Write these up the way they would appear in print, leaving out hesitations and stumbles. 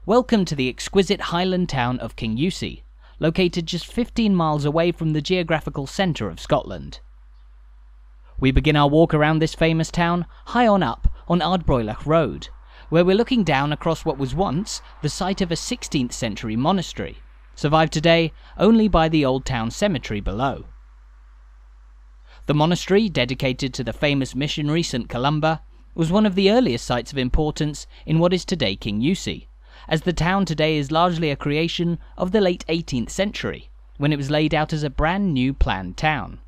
Welcome to the exquisite Highland town of Kingussie, located just 15 miles away from the geographical centre of Scotland. We begin our walk around this famous town high on up on Ardbroilach Road, where we're looking down across what was once the site of a 16th century monastery, survived today only by the old town cemetery below. The monastery, dedicated to the famous missionary St. Columba, was one of the earliest sites of importance in what is today Kingussie, as the town today is largely a creation of the late 18th century, when it was laid out as a brand new planned town.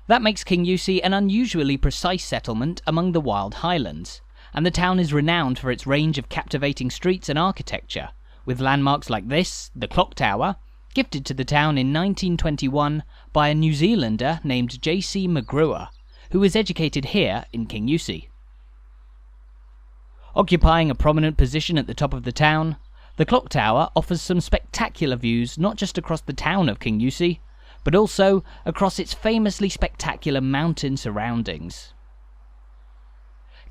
That makes Kingussie an unusually precise settlement among the wild Highlands, and the town is renowned for its range of captivating streets and architecture, with landmarks like this, the Clock Tower, gifted to the town in 1921 by a New Zealander named J.C. McGrewer, who was educated here in Kingussie. Occupying a prominent position at the top of the town, the Clock Tower offers some spectacular views not just across the town of Kingussie, but also across its famously spectacular mountain surroundings.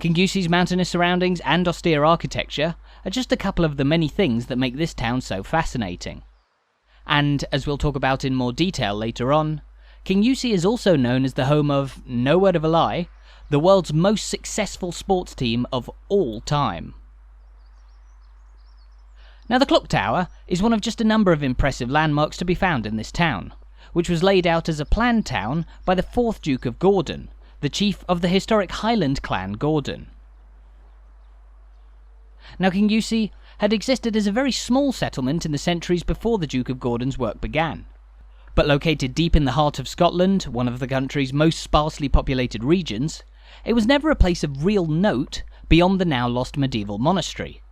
Kingussie's mountainous surroundings and austere architecture are just a couple of the many things that make this town so fascinating. And, as we'll talk about in more detail later on, Kingussie is also known as the home of, no word of a lie, the world's most successful sports team of all time. Now, the Clock Tower is one of just a number of impressive landmarks to be found in this town, which was laid out as a planned town by the 4th Duke of Gordon, the chief of the historic Highland clan Gordon. Now, Kingussie had existed as a very small settlement in the centuries before the Duke of Gordon's work began. But located deep in the heart of Scotland, one of the country's most sparsely populated regions, it was never a place of real note beyond the now lost medieval monastery.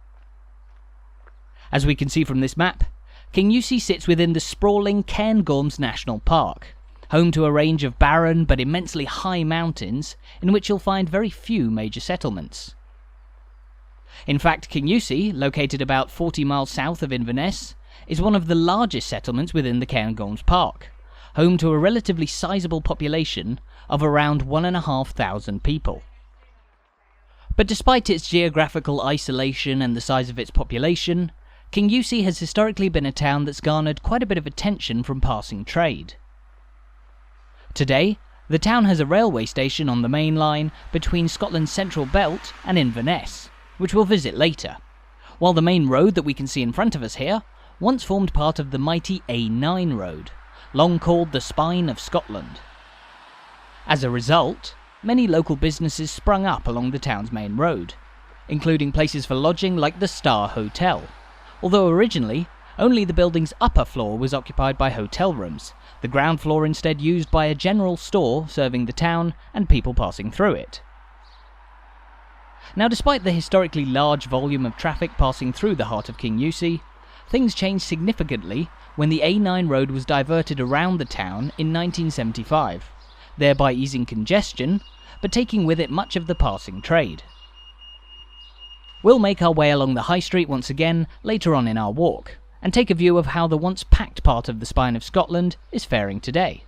As we can see from this map, Kingussie sits within the sprawling Cairngorms National Park, home to a range of barren but immensely high mountains in which you'll find very few major settlements. In fact, Kingussie, located about 40 miles south of Inverness, is one of the largest settlements within the Cairngorms Park, home to a relatively sizable population of around 1,500 people. But despite its geographical isolation and the size of its population, Kingussie has historically been a town that's garnered quite a bit of attention from passing trade. Today, the town has a railway station on the main line between Scotland's Central Belt and Inverness, which we'll visit later, while the main road that we can see in front of us here once formed part of the mighty A9 road, long called the Spine of Scotland. As a result, many local businesses sprung up along the town's main road, including places for lodging like the Star Hotel, although originally only the building's upper floor was occupied by hotel rooms, the ground floor instead used by a general store serving the town and people passing through it. Now, despite the historically large volume of traffic passing through the heart of Kingussie, things changed significantly when the A9 road was diverted around the town in 1975, thereby easing congestion, but taking with it much of the passing trade. We'll make our way along the High Street once again later on in our walk, and take a view of how the once packed part of the Spine of Scotland is faring today.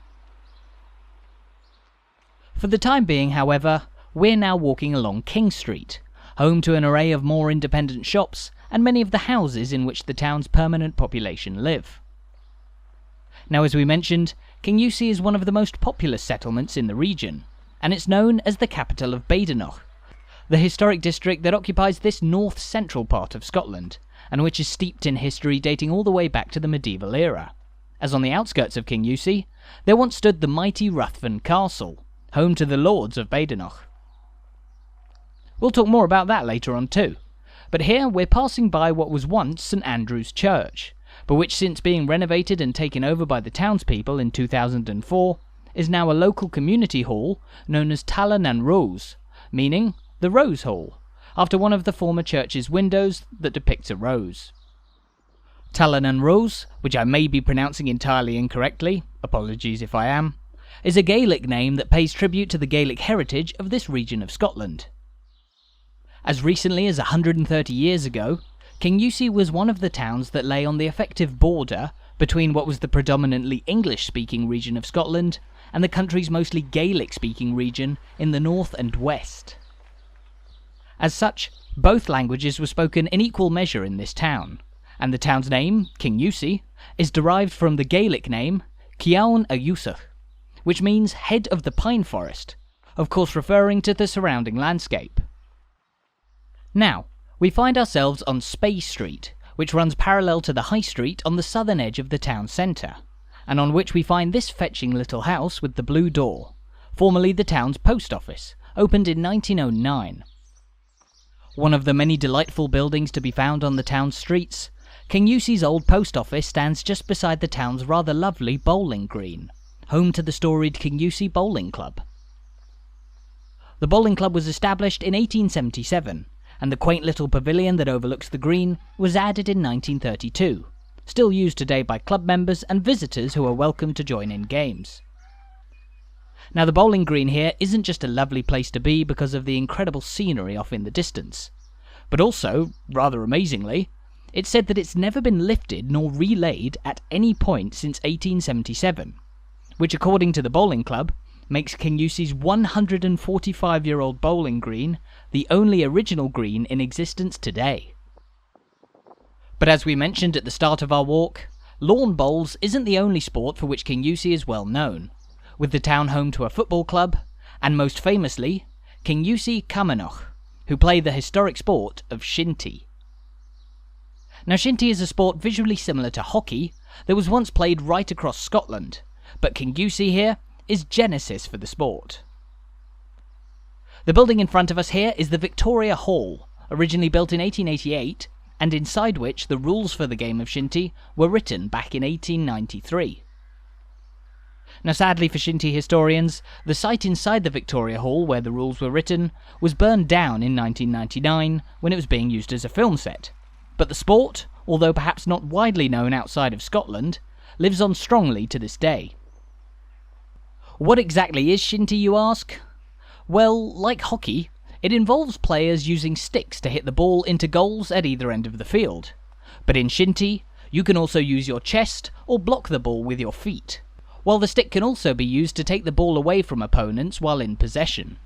For the time being, however, we're now walking along King Street, home to an array of more independent shops and many of the houses in which the town's permanent population live. Now, as we mentioned, Kingussie is one of the most populous settlements in the region, and it's known as the capital of Badenoch, the historic district that occupies this north-central part of Scotland, and which is steeped in history dating all the way back to the medieval era, as on the outskirts of Kingussie, there once stood the mighty Ruthven Castle, home to the lords of Badenoch. We'll talk more about that later on too, but here we're passing by what was once St Andrew's Church, but which, since being renovated and taken over by the townspeople in 2004, is now a local community hall known as Talla Nan Ròs, meaning the Rose Hall, after one of the former church's windows that depicts a rose. Talla Nan Ròs, which I may be pronouncing entirely incorrectly, apologies if I am, is a Gaelic name that pays tribute to the Gaelic heritage of this region of Scotland. As recently as 130 years ago, Kingussie was one of the towns that lay on the effective border between what was the predominantly English-speaking region of Scotland and the country's mostly Gaelic-speaking region in the north and west. As such, both languages were spoken in equal measure in this town, and the town's name, Kingussie, is derived from the Gaelic name Ciaun a Iúsach, which means head of the pine forest, of course referring to the surrounding landscape. Now, we find ourselves on Spey Street, which runs parallel to the High Street on the southern edge of the town centre, and on which we find this fetching little house with the blue door, formerly the town's post office, opened in 1909. One of the many delightful buildings to be found on the town's streets, Kingussie's old post office stands just beside the town's rather lovely bowling green, home to the storied Kingussie Bowling Club. The bowling club was established in 1877, and the quaint little pavilion that overlooks the green was added in 1932, still used today by club members and visitors who are welcome to join in games. Now, the bowling green here isn't just a lovely place to be because of the incredible scenery off in the distance, but also, rather amazingly, it's said that it's never been lifted nor relaid at any point since 1877, which according to the bowling club makes Kingussie's 145-year-old bowling green the only original green in existence today. But as we mentioned at the start of our walk, lawn bowls isn't the only sport for which Kingussie is well known, with the town home to a football club, and most famously, Kingussie Badenoch, who play the historic sport of shinty. Now, shinty is a sport visually similar to hockey that was once played right across Scotland, but Kingussie here is genesis for the sport. The building in front of us here is the Victoria Hall, originally built in 1888, and inside which the rules for the game of shinty were written back in 1893. Now, sadly for shinty historians, the site inside the Victoria Hall where the rules were written was burned down in 1999 when it was being used as a film set. But the sport, although perhaps not widely known outside of Scotland, lives on strongly to this day. What exactly is shinty, you ask? Well, like hockey, it involves players using sticks to hit the ball into goals at either end of the field. But in shinty, you can also use your chest or block the ball with your feet, while the stick can also be used to take the ball away from opponents while in possession.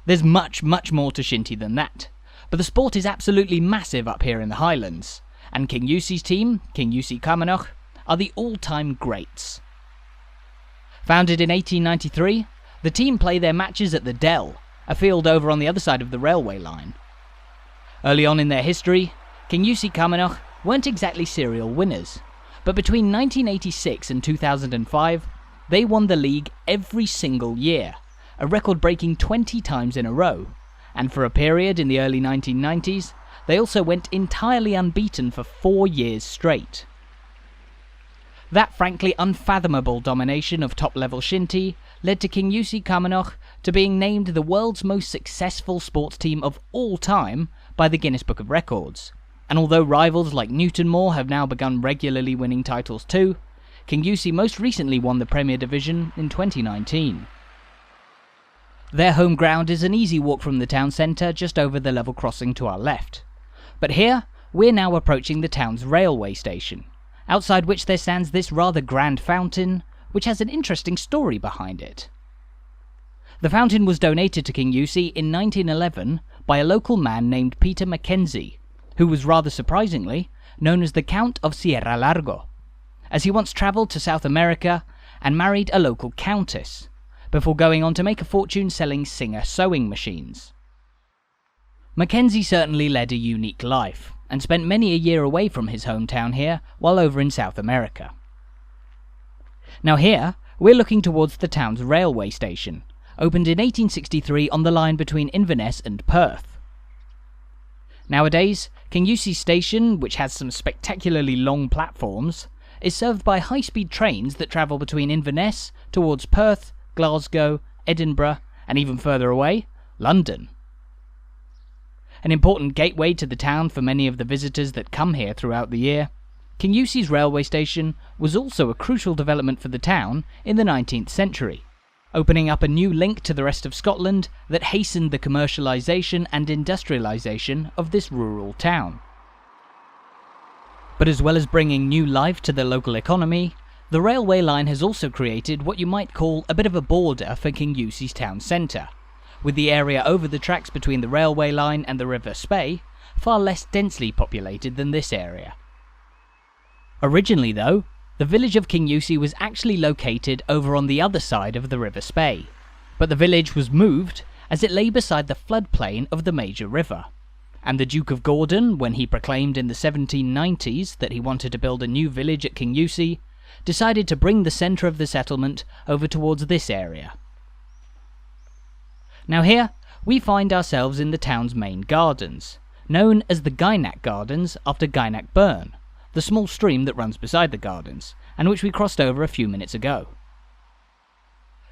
There's much more to shinty than that, but the sport is absolutely massive up here in the Highlands, and Kingussie's team, Kingussie Badenoch, are the all-time greats. Founded in 1893, the team play their matches at the Dell, a field over on the other side of the railway line. Early on in their history, Kingussie Badenoch weren't exactly serial winners, but between 1986 and 2005, they won the league every single year, a record-breaking 20 times in a row, and for a period in the early 1990s, they also went entirely unbeaten for 4 years straight. That frankly unfathomable domination of top-level shinty led to Kingussie Badenoch to being named the world's most successful sports team of all time by the Guinness Book of Records, and although rivals like Newtonmore have now begun regularly winning titles too, Kingussie most recently won the Premier Division in 2019. Their home ground is an easy walk from the town centre just over the level crossing to our left. But here, we're now approaching the town's railway station, outside which there stands this rather grand fountain, which has an interesting story behind it. The fountain was donated to Kingussie in 1911 by a local man named Peter Mackenzie, who was rather surprisingly known as the Count of Sierra Largo, as he once travelled to South America and married a local countess, before going on to make a fortune selling Singer sewing machines. Mackenzie certainly led a unique life, and spent many a year away from his hometown here while over in South America. Now here, we're looking towards the town's railway station, opened in 1863 on the line between Inverness and Perth. Nowadays, Kingussie Station, which has some spectacularly long platforms, is served by high-speed trains that travel between Inverness towards Perth, Glasgow, Edinburgh, and even further away, London. An important gateway to the town for many of the visitors that come here throughout the year, Kingussie's railway station was also a crucial development for the town in the 19th century, opening up a new link to the rest of Scotland that hastened the commercialisation and industrialisation of this rural town. But as well as bringing new life to the local economy, the railway line has also created what you might call a bit of a border for Kingussie's town centre, with the area over the tracks between the railway line and the River Spey far less densely populated than this area. Originally though, the village of Kingussie was actually located over on the other side of the River Spey, but the village was moved as it lay beside the floodplain of the major river, and the Duke of Gordon, when he proclaimed in the 1790s that he wanted to build a new village at Kingussie, decided to bring the centre of the settlement over towards this area. Now here, we find ourselves in the town's main gardens, known as the Gynack Gardens after Gynack Burn, the small stream that runs beside the gardens, and which we crossed over a few minutes ago.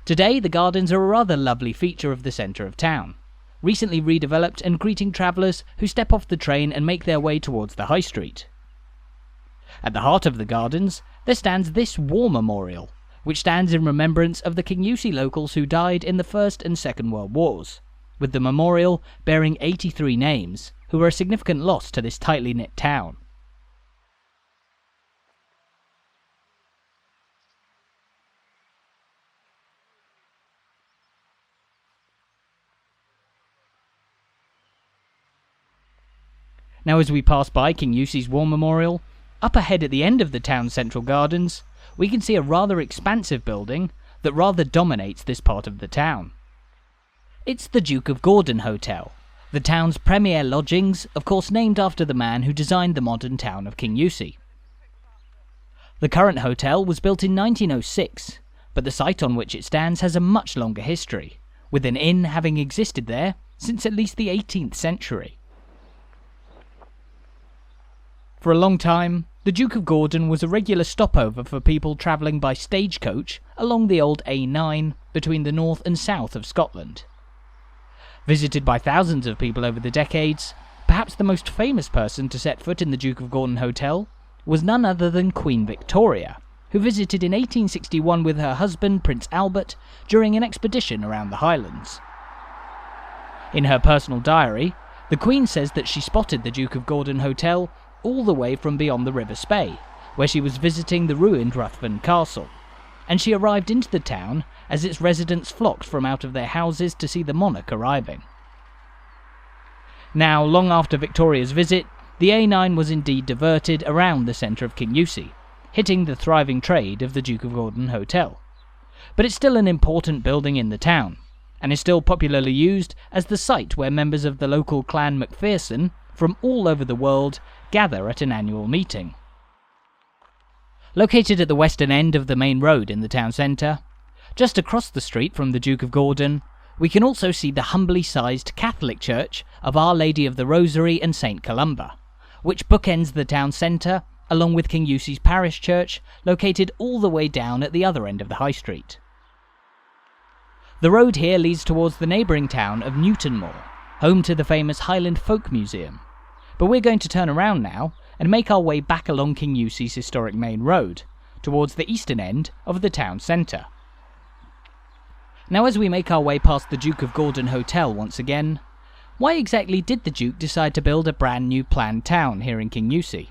Today, the gardens are a rather lovely feature of the centre of town, recently redeveloped and greeting travellers who step off the train and make their way towards the High Street. At the heart of the gardens, there stands this war memorial, which stands in remembrance of the Kingussie locals who died in the First and Second World Wars, with the memorial bearing 83 names, who were a significant loss to this tightly knit town. Now as we pass by Kingussie's War Memorial, up ahead at the end of the town's central gardens, we can see a rather expansive building that rather dominates this part of the town. It's the Duke of Gordon Hotel, the town's premier lodgings, of course named after the man who designed the modern town of Kingussie. The current hotel was built in 1906, but the site on which it stands has a much longer history, with an inn having existed there since at least the 18th century. For a long time, the Duke of Gordon was a regular stopover for people travelling by stagecoach along the old A9 between the north and south of Scotland. Visited by thousands of people over the decades, perhaps the most famous person to set foot in the Duke of Gordon Hotel was none other than Queen Victoria, who visited in 1861 with her husband Prince Albert during an expedition around the Highlands. In her personal diary, the Queen says that she spotted the Duke of Gordon Hotel all the way from beyond the River Spey, where she was visiting the ruined Ruthven Castle, and she arrived into the town as its residents flocked from out of their houses to see the monarch arriving. Now, long after Victoria's visit, the A9 was indeed diverted around the centre of Kingussie, hitting the thriving trade of the Duke of Gordon Hotel. But it's still an important building in the town, and is still popularly used as the site where members of the local clan Macpherson from all over the world gather at an annual meeting. Located at the western end of the main road in the town centre, just across the street from the Duke of Gordon, we can also see the humbly sized Catholic church of Our Lady of the Rosary and St Columba, which bookends the town centre along with Kingussie's parish church, located all the way down at the other end of the High Street. The road here leads towards the neighbouring town of Newtonmore, home to the famous Highland Folk Museum. But we're going to turn around now and make our way back along Kingussie's historic main road, towards the eastern end of the town centre. Now as we make our way past the Duke of Gordon Hotel once again, why exactly did the Duke decide to build a brand new planned town here in Kingussie?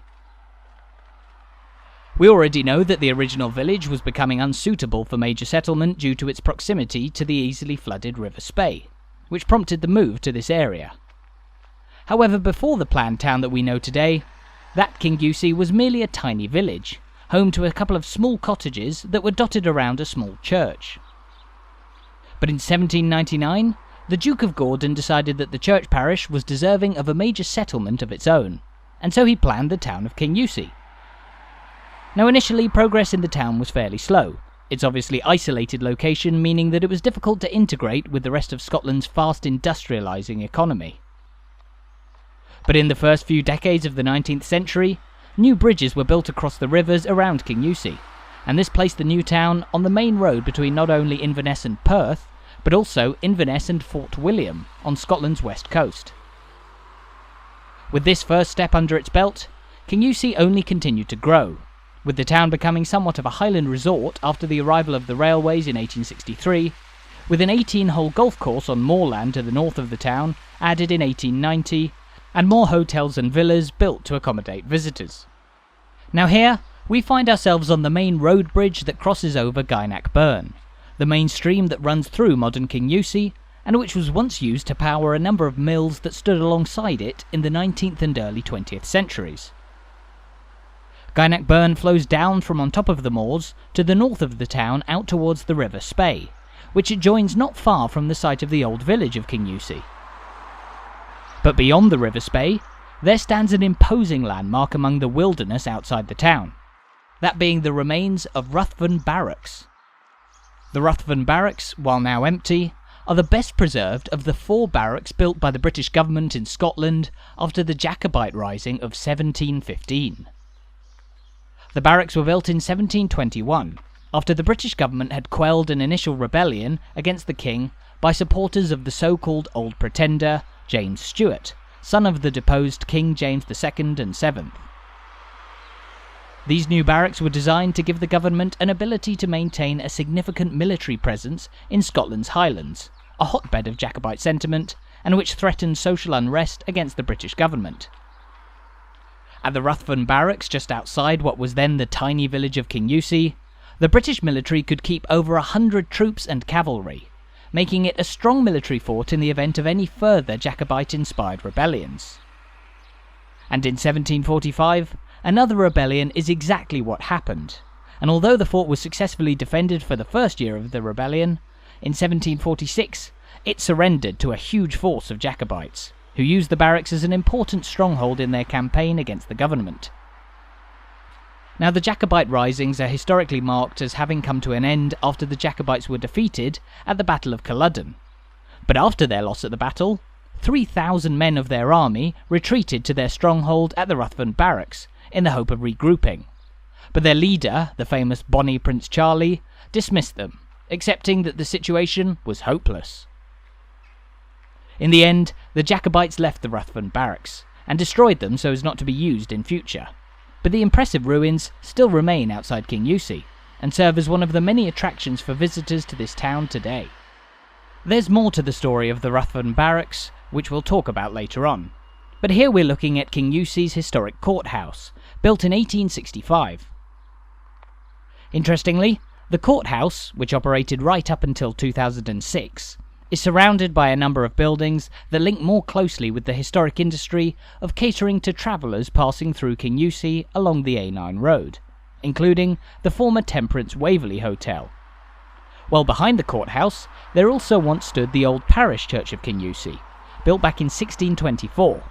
We already know that the original village was becoming unsuitable for major settlement due to its proximity to the easily flooded River Spey, which prompted the move to this area. However, before the planned town that we know today, that Kingussie was merely a tiny village, home to a couple of small cottages that were dotted around a small church. But in 1799, the Duke of Gordon decided that the church parish was deserving of a major settlement of its own, and so he planned the town of Kingussie. Now initially, progress in the town was fairly slow, its obviously isolated location meaning that it was difficult to integrate with the rest of Scotland's fast industrialising economy. But in the first few decades of the 19th century, new bridges were built across the rivers around Kingussie, and this placed the new town on the main road between not only Inverness and Perth, but also Inverness and Fort William on Scotland's west coast. With this first step under its belt, Kingussie only continued to grow, with the town becoming somewhat of a Highland resort after the arrival of the railways in 1863, with an 18-hole golf course on moorland to the north of the town added in 1890, and more hotels and villas built to accommodate visitors. Now here, we find ourselves on the main road bridge that crosses over Gynack Burn, the main stream that runs through modern Kingussie, and which was once used to power a number of mills that stood alongside it in the 19th and early 20th centuries. Gynack Burn flows down from on top of the moors to the north of the town out towards the River Spey, which it joins not far from the site of the old village of Kingussie. But beyond the River Spey, there stands an imposing landmark among the wilderness outside the town, that being the remains of Ruthven Barracks. The Ruthven Barracks, while now empty, are the best preserved of the 4 barracks built by the British government in Scotland after the Jacobite Rising of 1715. The barracks were built in 1721, after the British government had quelled an initial rebellion against the king by supporters of the so-called Old Pretender, James Stuart, son of the deposed King James II and VII. These new barracks were designed to give the government an ability to maintain a significant military presence in Scotland's Highlands, a hotbed of Jacobite sentiment, and which threatened social unrest against the British government. At the Ruthven Barracks, just outside what was then the tiny village of Kingussie, the British military could keep over 100 troops and cavalry, making it a strong military fort in the event of any further Jacobite-inspired rebellions. And in 1745, another rebellion is exactly what happened, and although the fort was successfully defended for the first year of the rebellion, in 1746 it surrendered to a huge force of Jacobites, who used the barracks as an important stronghold in their campaign against the government. Now, the Jacobite risings are historically marked as having come to an end after the Jacobites were defeated at the Battle of Culloden. But after their loss at the battle, 3,000 men of their army retreated to their stronghold at the Ruthven Barracks in the hope of regrouping. But their leader, the famous Bonnie Prince Charlie, dismissed them, accepting that the situation was hopeless. In the end, the Jacobites left the Ruthven Barracks and destroyed them so as not to be used in future. But the impressive ruins still remain outside Kingussie and serve as one of the many attractions for visitors to this town today. There's more to the story of the Ruthven Barracks, which we'll talk about later on. But here we're looking at Kingussie's historic courthouse, built in 1865. Interestingly, the courthouse, which operated right up until 2006, is surrounded by a number of buildings that link more closely with the historic industry of catering to travellers passing through Kingussie along the A9 road, including the former Temperance Waverley Hotel. While behind the courthouse, there also once stood the old parish church of Kingussie, built back in 1624.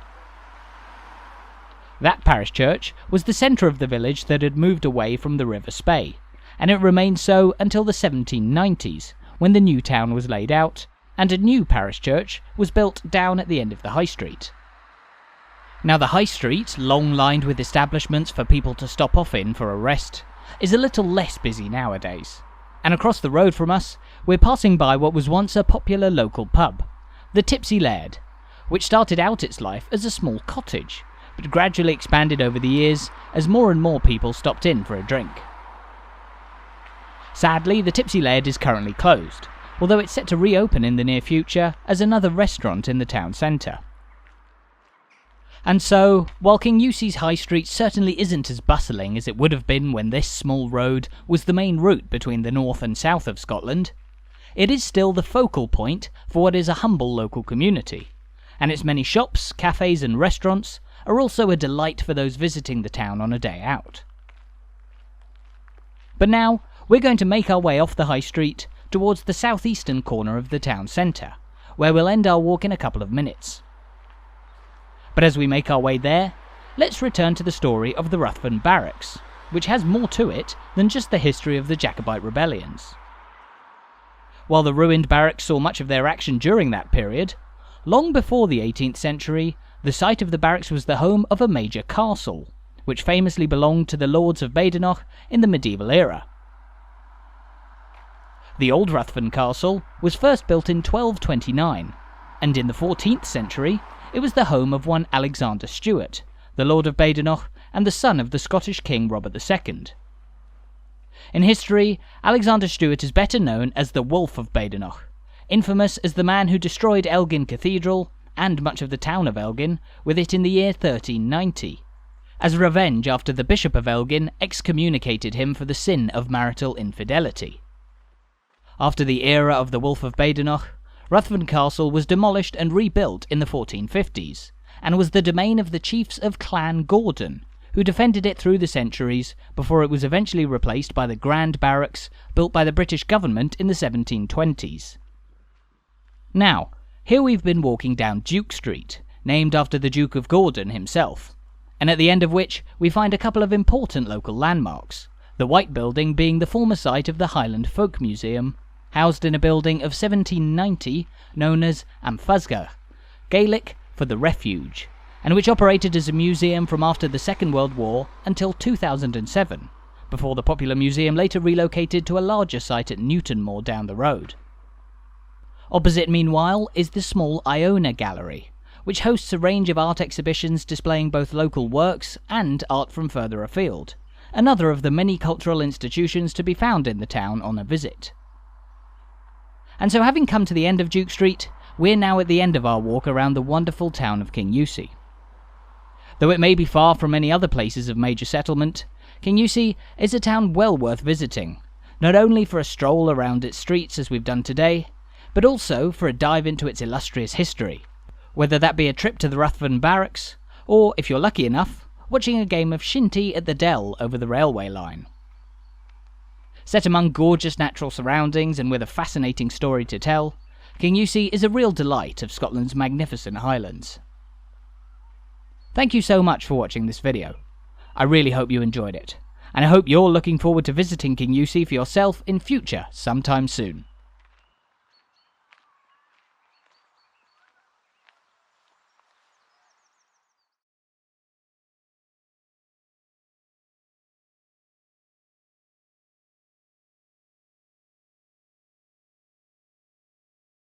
That parish church was the centre of the village that had moved away from the River Spey, and it remained so until the 1790s, when the new town was laid out, and a new parish church was built down at the end of the High Street. Now, the High Street, long lined with establishments for people to stop off in for a rest, is a little less busy nowadays. And across the road from us, we're passing by what was once a popular local pub, the Tipsy Laird, which started out its life as a small cottage, but gradually expanded over the years as more and more people stopped in for a drink. Sadly, the Tipsy Laird is currently closed, although it's set to reopen in the near future as another restaurant in the town centre. And so, while Kingussie's High Street certainly isn't as bustling as it would have been when this small road was the main route between the north and south of Scotland, it is still the focal point for what is a humble local community, and its many shops, cafes and restaurants are also a delight for those visiting the town on a day out. But now, we're going to make our way off the High Street towards the southeastern corner of the town centre, where we'll end our walk in a couple of minutes. But as we make our way there, let's return to the story of the Ruthven Barracks, which has more to it than just the history of the Jacobite rebellions. While the ruined barracks saw much of their action during that period, long before the 18th century, the site of the barracks was the home of a major castle, which famously belonged to the lords of Badenoch in the medieval era. The old Ruthven Castle was first built in 1229, and in the 14th century it was the home of one Alexander Stuart, the Lord of Badenoch and the son of the Scottish King Robert II. In history, Alexander Stuart is better known as the Wolf of Badenoch, infamous as the man who destroyed Elgin Cathedral and much of the town of Elgin with it in the year 1390, as revenge after the Bishop of Elgin excommunicated him for the sin of marital infidelity. After the era of the Wolf of Badenoch, Ruthven Castle was demolished and rebuilt in the 1450s, and was the domain of the chiefs of Clan Gordon, who defended it through the centuries before it was eventually replaced by the Grand Barracks built by the British government in the 1720s. Now, here we've been walking down Duke Street, named after the Duke of Gordon himself, and at the end of which we find a couple of important local landmarks, the White Building being the former site of the Highland Folk Museum, housed in a building of 1790 known as Fasgadh, Gaelic for the refuge, and which operated as a museum from after the Second World War until 2007, before the popular museum later relocated to a larger site at Newtonmore down the road. Opposite, meanwhile, is the small Iona Gallery, which hosts a range of art exhibitions displaying both local works and art from further afield, another of the many cultural institutions to be found in the town on a visit. And so, having come to the end of Duke Street, we're now at the end of our walk around the wonderful town of Kingussie. Though it may be far from many other places of major settlement, Kingussie is a town well worth visiting, not only for a stroll around its streets as we've done today, but also for a dive into its illustrious history, whether that be a trip to the Ruthven Barracks, or, if you're lucky enough, watching a game of shinty at the Dell over the railway line. Set among gorgeous natural surroundings and with a fascinating story to tell, Kingussie is a real delight of Scotland's magnificent Highlands. Thank you so much for watching this video. I really hope you enjoyed it, and I hope you're looking forward to visiting Kingussie for yourself in future sometime soon.